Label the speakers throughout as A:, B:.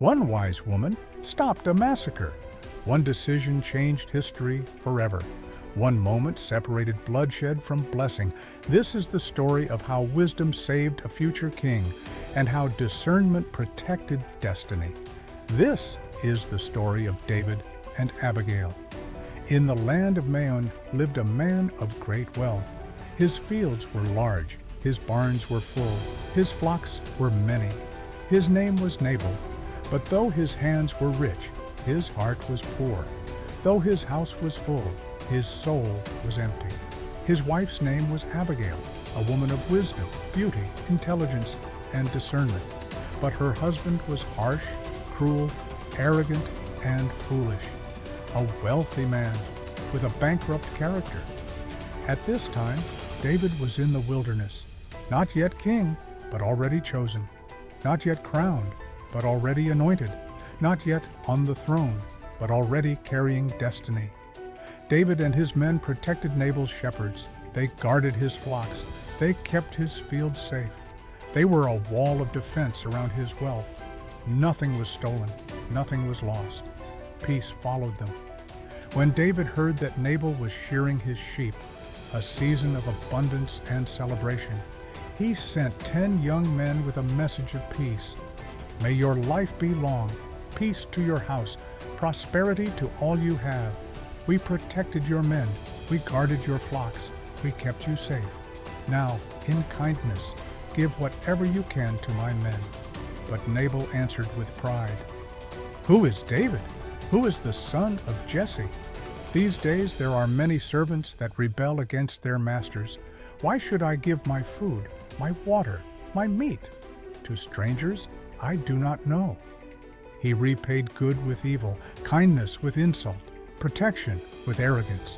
A: One wise woman stopped a massacre. One decision changed history forever. One moment separated bloodshed from blessing. This is the story of how wisdom saved a future king and how discernment protected destiny. This is the story of David and Abigail. In the land of Maon lived a man of great wealth. His fields were large, his barns were full, his flocks were many. His name was Nabal. But though his hands were rich, his heart was poor. Though his house was full, his soul was empty. His wife's name was Abigail, a woman of wisdom, beauty, intelligence, and discernment. But her husband was harsh, cruel, arrogant, and foolish, a wealthy man with a bankrupt character. At this time, David was in the wilderness, not yet king, but already chosen, not yet crowned, but already anointed, not yet on the throne, but already carrying destiny. David and his men protected Nabal's shepherds. They guarded his flocks. They kept his fields safe. They were a wall of defense around his wealth. Nothing was stolen. Nothing was lost. Peace followed them. When David heard that Nabal was shearing his sheep, a season of abundance and celebration, he sent 10 young men with a message of peace. May your life be long, peace to your house, prosperity to all you have. We protected your men, we guarded your flocks, we kept you safe. Now, in kindness, give whatever you can to my men. But Nabal answered with pride, Who is David? Who is the son of Jesse? These days there are many servants that rebel against their masters. Why should I give my food, my water, my meat to strangers I do not know? He repaid good with evil, kindness with insult, protection with arrogance.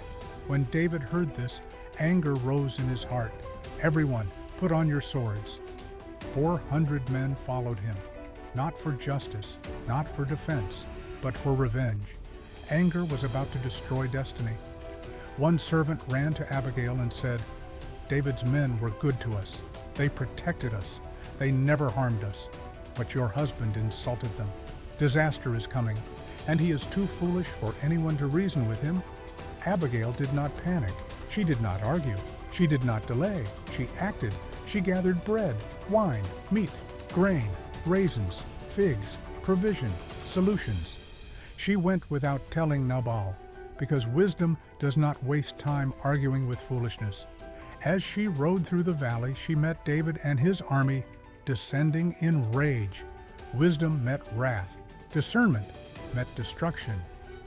A: When David heard this, anger rose in his heart. Everyone, put on your swords. 400 men followed him, not for justice, not for defense, but for revenge. Anger was about to destroy destiny. One servant ran to Abigail and said, David's men were good to us. They protected us. They never harmed us. But your husband insulted them. Disaster is coming, and he is too foolish for anyone to reason with him. Abigail did not panic. She did not argue. She did not delay. She acted. She gathered bread, wine, meat, grain, raisins, figs, provision, solutions. She went without telling Nabal, because wisdom does not waste time arguing with foolishness. As she rode through the valley, she met David and his army descending in rage. Wisdom met wrath. Discernment met destruction.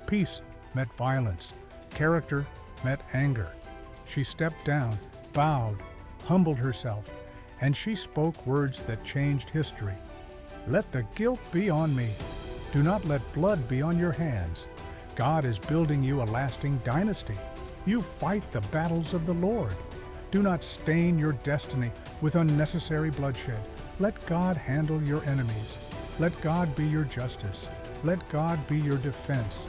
A: Peace met violence. Character met anger. She stepped down, bowed, humbled herself, and she spoke words that changed history. Let the guilt be on me. Do not let blood be on your hands. God is building you a lasting dynasty. You fight the battles of the Lord. Do not stain your destiny with unnecessary bloodshed. Let God handle your enemies. Let God be your justice. Let God be your defense.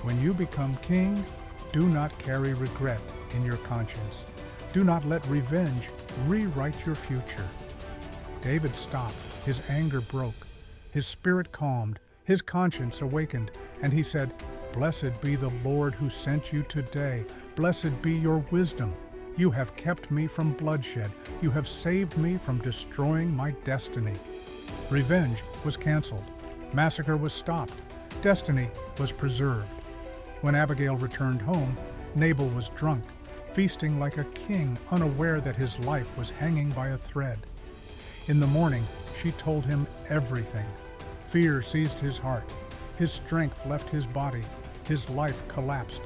A: When you become king, do not carry regret in your conscience. Do not let revenge rewrite your future. David stopped. His anger broke. His spirit calmed. His conscience awakened. And he said, Blessed be the Lord who sent you today. Blessed be your wisdom. You have kept me from bloodshed. You have saved me from destroying my destiny. Revenge was canceled. Massacre was stopped. Destiny was preserved. When Abigail returned home, Nabal was drunk, feasting like a king, unaware that his life was hanging by a thread. In the morning, she told him everything. Fear seized his heart. His strength left his body. His life collapsed.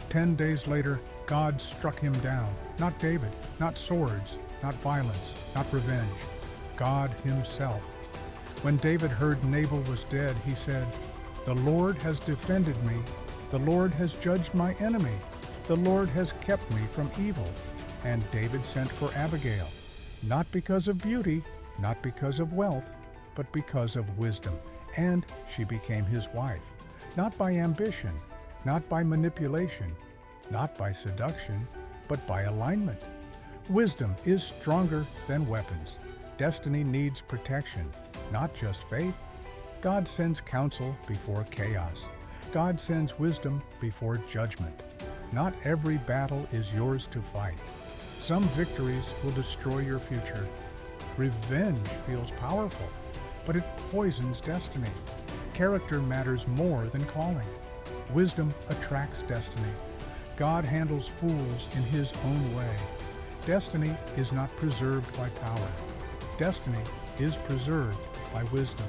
A: 10 days later, God struck him down. Not David, not swords, not violence, not revenge. God himself. When David heard Nabal was dead, he said, The Lord has defended me. The Lord has judged my enemy. The Lord has kept me from evil. And David sent for Abigail, not because of beauty, not because of wealth, but because of wisdom. And she became his wife, not by ambition, not by manipulation, not by seduction, but by alignment. Wisdom is stronger than weapons. Destiny needs protection, not just faith. God sends counsel before chaos. God sends wisdom before judgment. Not every battle is yours to fight. Some victories will destroy your future. Revenge feels powerful, but it poisons destiny. Character matters more than calling. Wisdom attracts destiny. God handles fools in His own way. Destiny is not preserved by power. Destiny is preserved by wisdom.